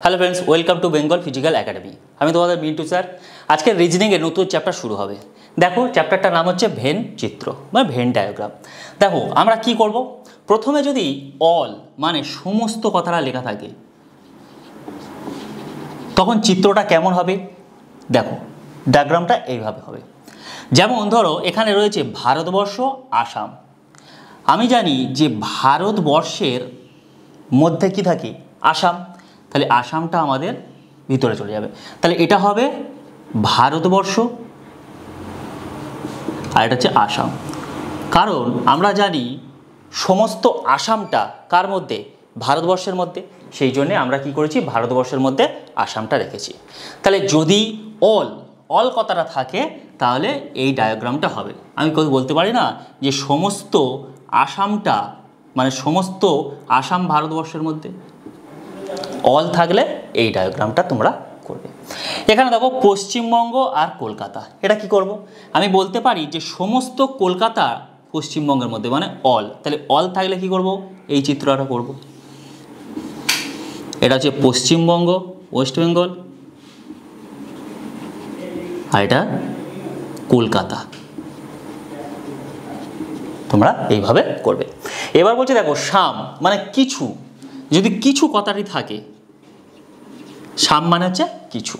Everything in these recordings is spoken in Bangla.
Hello friends, welcome to Bengal physical academy. আমি তোমাদের মিন্টু স্যার। আজকে রিজনিংয়ের নতুন চ্যাপ্টার শুরু হবে। দেখো, চ্যাপ্টারটার নাম হচ্ছে ভেন চিত্র মানে ভেন ডায়াগ্রাম। দেখো আমরা কি করব, প্রথমে যদি অল মানে সমস্ত কথাটা লেখা থাকে তখন চিত্রটা কেমন হবে। দেখো ডায়াগ্রামটা এইভাবে হবে। যেমন ধরো এখানে রয়েছে ভারতবর্ষ, আসাম। আমি জানি যে ভারতবর্ষের মধ্যে কি থাকে, আসাম। তাহলে আসামটা আমাদের ভিতরে চলে যাবে। তাহলে এটা হবে ভারতবর্ষ আর এটা হচ্ছে আসাম। কারণ আমরা জানি সমস্ত আসামটা কার মধ্যে, ভারতবর্ষের মধ্যে। সেই জন্যে আমরা কি করেছি, ভারতবর্ষের মধ্যে আসামটা রেখেছি। তাহলে যদি অল কথাটা থাকে তাহলে এই ডায়াগ্রামটা হবে। আমি বলতে পারি না যে সমস্ত আসামটা মানে সমস্ত আসাম ভারতবর্ষের মধ্যে। অল থাকলে এই ডায়াগ্রামটা তোমরা করবে। এখানে দেখো পশ্চিমবঙ্গ আর কলকাতা, এটা কি করব, আমি বলতে পারি যে সমস্ত কলকাতা পশ্চিমবঙ্গের মধ্যে মানে অল। তাহলে অল থাকলে কি করব, এই চিত্রটা করব। এটা হচ্ছে পশ্চিমবঙ্গ, ওয়েস্ট বেঙ্গল, আর এটা কলকাতা। তোমরা এইভাবে করবে। এবার বলছে দেখো সাম মানে কিছু, যদি কিছু কথাটি থাকে, সাম মানে হচ্ছে কিছু।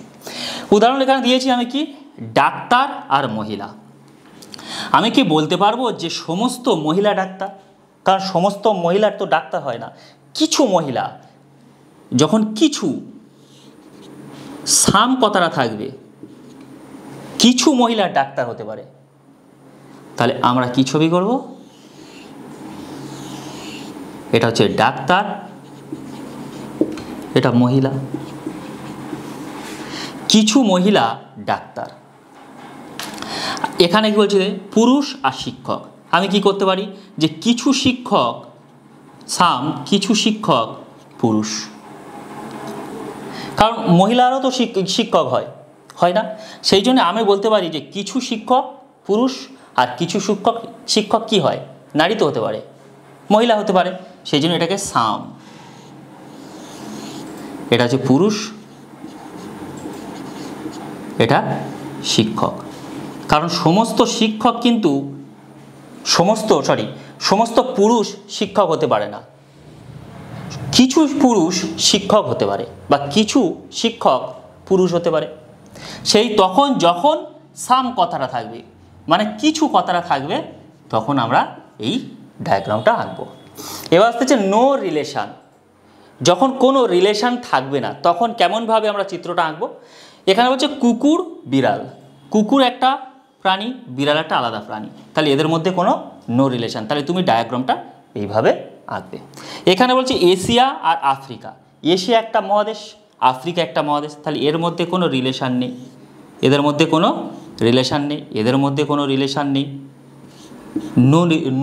উদাহরণ এখানে দিয়েছি আমি কি, ডাক্তার আর মহিলা। আমি কি বলতে পারবো যে সমস্ত মহিলা ডাক্তার, কারণ সমস্ত মহিলার তো ডাক্তার হয় না, কিছু মহিলা। যখন কিছু সাম কথাটা থাকবে, কিছু মহিলা ডাক্তার হতে পারে, তাহলে আমরা কি ছবি করব, এটা হচ্ছে ডাক্তার, এটা মহিলা, কিছু মহিলা ডাক্তার। এখানে কি বলছে, পুরুষ আর শিক্ষক। আমি কি করতে পারি যে কিছু শিক্ষক সাম, কিছু শিক্ষক পুরুষ। কারণ মহিলারও তো শিক্ষক হয় না। সেই জন্য আমি বলতে পারি যে কিছু শিক্ষক পুরুষ আর কিছু শিক্ষক কি হয়, নারী তো হতে পারে, মহিলা হতে পারে। সেই জন্য এটাকে সাম। এটা হচ্ছে পুরুষ, এটা শিক্ষক। কারণ সমস্ত শিক্ষক কিন্তু সমস্ত পুরুষ শিক্ষক হতে পারে না, কিছু পুরুষ শিক্ষক হতে পারে বা কিছু শিক্ষক পুরুষ হতে পারে। সেই তখন যখন সাম কথাটা থাকবে মানে কিছু কথাটা থাকবে, তখন আমরা এই ডায়াগ্রামটা আঁকবো। এবার আসতেছে নো রিলেশান। যখন কোনো রিলেশান থাকবে না তখন কেমনভাবে আমরা চিত্রটা আঁকবো। এখানে বলছে কুকুর বিড়াল। কুকুর একটা প্রাণী, বিড়াল একটা আলাদা প্রাণী, তাহলে এদের মধ্যে কোনো নো রিলেশান। তাহলে তুমি ডায়াগ্রামটা এইভাবে আঁকবে। এখানে বলছে এশিয়া আর আফ্রিকা। এশিয়া একটা মহাদেশ, আফ্রিকা একটা মহাদেশ, তাহলে এর মধ্যে কোনো রিলেশান নেই, এদের মধ্যে কোনো রিলেশান নেই, এদের মধ্যে কোনো রিলেশান নেই,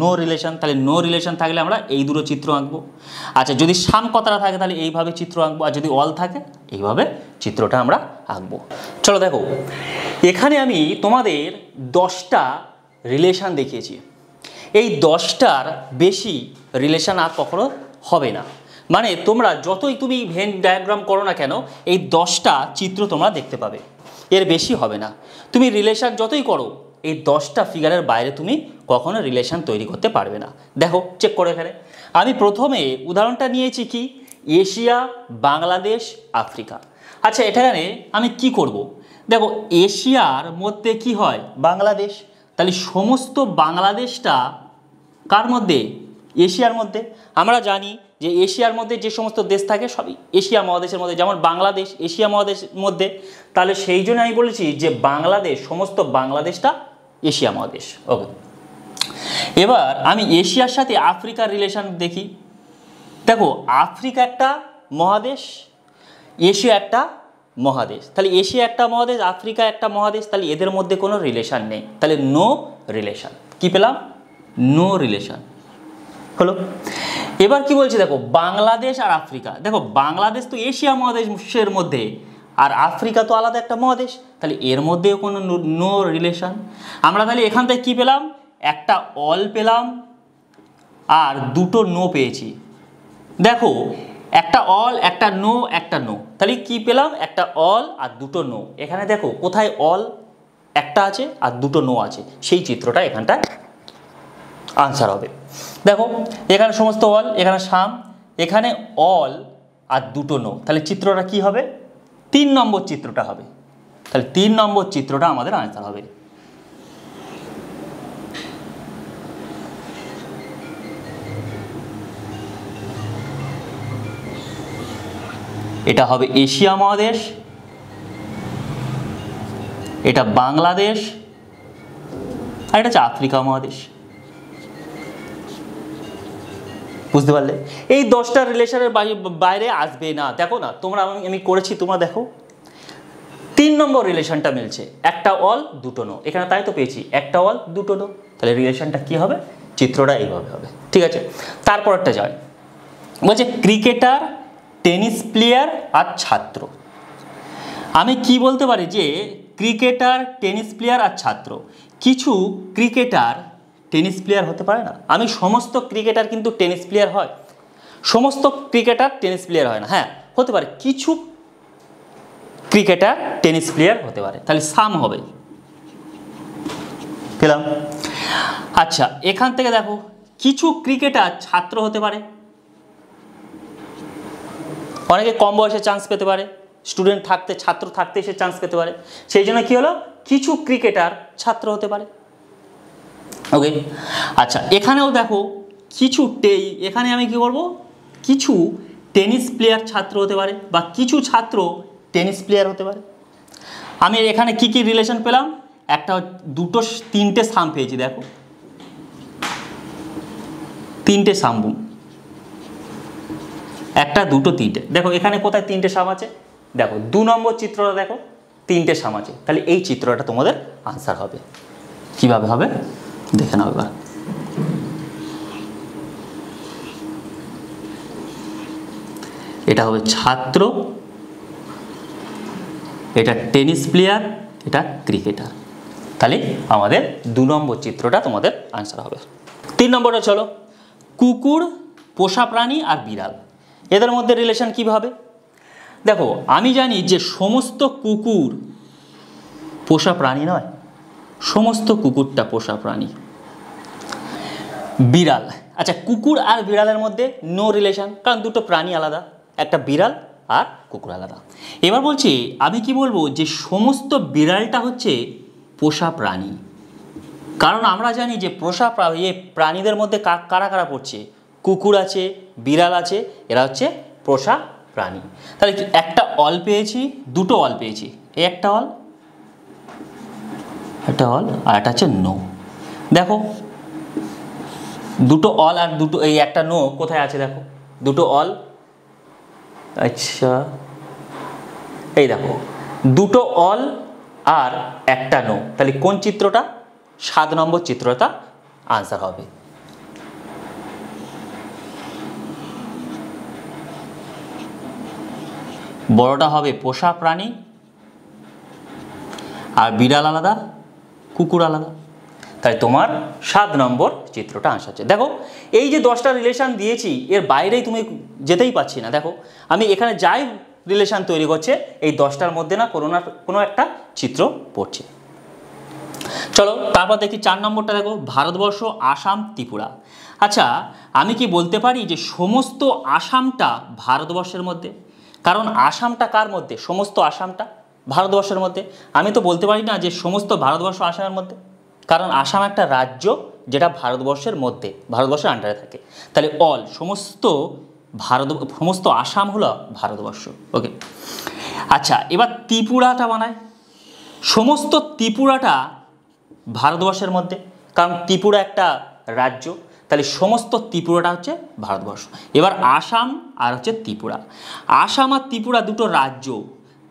নো রিলেশান। তাহলে নো রিলেশান থাকলে আমরা এই দুটো চিত্র আঁকবো। আচ্ছা, যদি সাম কথাটা থাকে তাহলে এইভাবে চিত্র আঁকবো, আর যদি অল থাকে এইভাবে চিত্রটা আমরা আঁকবো। চলো দেখো, এখানে আমি তোমাদের 10টা রিলেশান দেখিয়েছি। এই 10টার বেশি রিলেশান আর কখনো হবে না। মানে তোমরা যতই তুমি ভেন ডায়াগ্রাম করো না কেন, এই 10টা চিত্র তোমরা দেখতে পাবে, এর বেশি হবে না। তুমি রিলেশান যতই করো, এই 10টা ফিগারের বাইরে তুমি কখনো রিলেশান তৈরি করতে পারবে না। দেখো চেক করে এখানে আমি প্রথমে উদাহরণটা নিয়েছি কি, এশিয়া, বাংলাদেশ, আফ্রিকা। আচ্ছা এখানে আমি কি করব, দেখো এশিয়ার মধ্যে কি হয়, বাংলাদেশ। তাহলে সমস্ত বাংলাদেশটা কার মধ্যে, এশিয়ার মধ্যে। আমরা জানি যে এশিয়ার মধ্যে যে সমস্ত দেশ থাকে সবই এশিয়া মহাদেশের মধ্যে, যেমন বাংলাদেশ এশিয়া মহাদেশের মধ্যে। তাহলে সেই জন্য আমি বলেছি যে বাংলাদেশ, সমস্ত বাংলাদেশটা এশিয়া মহাদেশ। ওকে, এবার আমি এশিয়ার সাথে আফ্রিকার রিলেশন দেখি। দেখো আফ্রিকা একটা মহাদেশ, এশিয়া একটা মহাদেশ। তাহলে এশিয়া একটা মহাদেশ, আফ্রিকা একটা মহাদেশ, তাহলে এদের মধ্যে কোনো রিলেশান নেই। তাহলে নো রিলেশান। কি পেলাম, নো রিলেশান হলো। এবার কি বলছে দেখো, বাংলাদেশ আর আফ্রিকা। দেখো বাংলাদেশ তো এশিয়া মহাদেশের মধ্যে, আর আফ্রিকা তো আলাদা একটা মহাদেশ, তাহলে এর মধ্যেও কোনো নো রিলেশান। আমরা তাহলে এখান থেকে কী পেলাম, একটা অল পেলাম আর দুটো নো পেয়েছি। দেখো একটা অল, একটা নো, একটা নো, তাহলে কি পেলাম? একটা অল আর দুটো নো। এখানে দেখো কোথায় অল একটা আছে আর দুটো নো আছে, সেই চিত্রটা এখানটায় আনসার হবে। দেখো এখানে সমস্ত অল, এখানে সাম, এখানে অল আর দুটো নো, তাহলে চিত্রটা কি হবে? 3 নম্বর চিত্রটা হবে। তাহলে 3 নম্বর চিত্রটা আমাদের আনসার হবে। এটা হবে এশিয়া মহাদেশ, এটা বাংলাদেশ, আর এটা হচ্ছে আফ্রিকা মহাদেশ। বুঝতে পারলে? এই 10টা রিলেশনের বাইরে আসবে না। দেখো না, তোমরা আমি করেছি, তোমরা দেখো 3 নম্বর রিলেশনটা মিলছে, একটা অল দুটো নো। এখানে তাই তো পেয়েছি, একটা অল দুটো নো, তাহলে রিলেশনটা কি হবে? চিত্রটা এইভাবে হবে। ঠিক আছে, তারপরটা যায়, বলছে ক্রিকেটার, টেনিস প্লেয়ার আর ছাত্র। আমি কি বলতে পারি যে ক্রিকেটার, টেনিস প্লেয়ার আর ছাত্র। কিছু ক্রিকেটার টেনিস প্লেয়ার হতে পারে না। আমি সমস্ত ক্রিকেটার কিন্তু টেনিস প্লেয়ার হয়, সমস্ত ক্রিকেটার টেনিস প্লেয়ার হয় না। হ্যাঁ হতে পারে, কিছু ক্রিকেটার টেনিস প্লেয়ার হতে পারে, তাহলে সাম হবে। পেলাম? আচ্ছা, এখান থেকে দেখো কিছু ক্রিকেটার ছাত্র হতে পারে, অনেকে কম বয়সে চান্স পেতে পারে, স্টুডেন্ট থাকতে, ছাত্র থাকতে সে চান্স পেতে পারে, সেই জন্য কি হলো? কিছু ক্রিকেটার ছাত্র হতে পারে। ওকে, আচ্ছা এখানেও দেখো কিছু এখানে আমি কি করব? কিছু টেনিস প্লেয়ার ছাত্র হতে পারে, বা কিছু ছাত্র টেনিস প্লেয়ার হতে পারে। আমি এখানে কি কি রিলেশন পেলাম? একটা, দুটো, তিনটে সাম পেয়েছি। দেখো তিনটে সাম, একটা, দুটো, তিনটে। দেখো এখানে কোথায় তিনটে সাম আছে? দেখো 2 নম্বর চিত্রটা দেখো, তিনটে সাম আছে, তাহলে এই চিত্রটা তোমাদের আনসার হবে। কিভাবে হবে দেখে নাও এবার। এটা হবে ছাত্র, এটা টেনিস প্লেয়ার, এটা ক্রিকেটার, তাহলে আমাদের 2 নম্বর চিত্রটা তোমাদের আনসার হবে। 3 নম্বরটা চলো, কুকুর, পোষা প্রাণী আর বিড়াল, এদের মধ্যে রিলেশন কিভাবে? দেখো আমি জানি যে সমস্ত কুকুর পোষা প্রাণী নয়, সমস্ত কুকুরটা পোষা প্রাণী। বিড়াল, আচ্ছা কুকুর আর বিড়ালের মধ্যে নো রিলেশন, কারণ দুটো প্রাণী আলাদা, একটা বিড়াল আর কুকুর আলাদা। এবার বলছি, আমি কি বলবো যে সমস্ত বিড়ালটা হচ্ছে পোষা প্রাণী, কারণ আমরা জানি যে পোষা প্রাণীদের মধ্যে কারা কারা পড়ছে? কুকুর আছে, বিড়াল আছে, এরা হচ্ছে পোষা প্রাণী। তাহলে একটা অল পেয়েছি, দুটো অল পেয়েছি, এই একটা অল, একটা অল, আর একটা হচ্ছে নো। দেখো দুটো অল আর দুটো, এই একটা নো কোথায় আছে? দেখো দুটো অল, আচ্ছা এই দেখো দুটো অল আর একটা নো, তাহলে কোন চিত্রটা? 7 নম্বর চিত্রটা আনসার হবে। বড়টা হবে পোষা প্রাণী, আর বিড়াল আলাদা, কুকুর আলাদা, তাই তোমার 7 নম্বর চিত্রটা আনসার হচ্ছে। দেখো এই যে 10টা রিলেশন দিয়েছি, এর বাইরেই তুমি যেতেই পাচ্ছি না। দেখো আমি এখানে যাই রিলেশন তৈরি করছে, এই 10টার মধ্যে না কোনো একটা চিত্র পড়ছে। চলো তারপর দেখি 4 নম্বরটা। দেখো ভারতবর্ষ, আসাম, ত্রিপুরা। আচ্ছা আমি কি বলতে পারি যে সমস্ত আসামটা ভারতবর্ষের মধ্যে? কারণ আসামটা কার মধ্যে? সমস্ত আসামটা ভারতবর্ষের মধ্যে। আমি তো বলতে পারি না যে সমস্ত ভারতবর্ষ আসামের মধ্যে, কারণ আসাম একটা রাজ্য যেটা ভারতবর্ষের মধ্যে, ভারতবর্ষের আন্ডারে থাকে। তাহলে অল, সমস্ত আসাম হলো ভারতবর্ষ। ওকে, আচ্ছা এবার ত্রিপুরাটা বানায়, সমস্ত ত্রিপুরাটা ভারতবর্ষের মধ্যে, কারণ ত্রিপুরা একটা রাজ্য, তাহলে সমস্ত ত্রিপুরাটা হচ্ছে ভারতবর্ষ। এবার আসাম আর হচ্ছে ত্রিপুরা, আসাম আর ত্রিপুরা দুটো রাজ্য,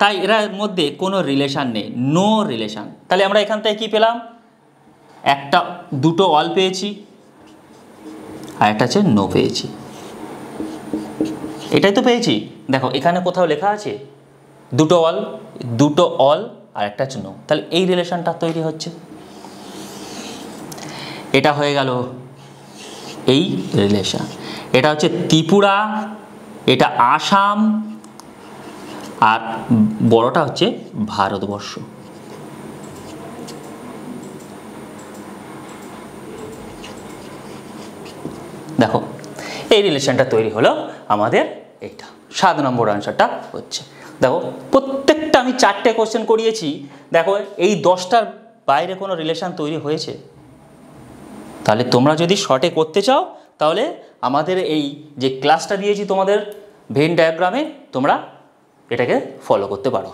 তাই এর মধ্যে কোনো রিলেশান নেই, নো রিলেশান। তাহলে আমরা এখান থেকে কী পেলাম? একটা, দুটো অল পেয়েছি, আর একটা হচ্ছে নো পেয়েছি, এটাই তো পেয়েছি। দেখো এখানে কোথাও লেখা আছে দুটো অল আর একটা হচ্ছে নো, তাহলে এই রিলেশনটা তৈরি হচ্ছে। এটা হয়ে গেল এই রিলেশন। এটা হচ্ছে ত্রিপুরা এটা আসাম, আর বড়টা হচ্ছে ভারতবর্ষ। দেখো এই রিলেশনটা তৈরি হলো আমাদের এইটা 7 নম্বর আনসারটা হচ্ছে। দেখো প্রত্যেকটা আমি 4টে কোশ্চেন করিয়েছি, দেখো এই 10টার বাইরে কোনো রিলেশন তৈরি হয়েছে? তাহলে তোমরা যদি শর্টে করতে চাও তাহলে আমাদের এই যে ক্লাসটা দিয়েছি তোমাদের ভেন ডায়াগ্রামে তোমরা এটাকে ফলো করতে পারো।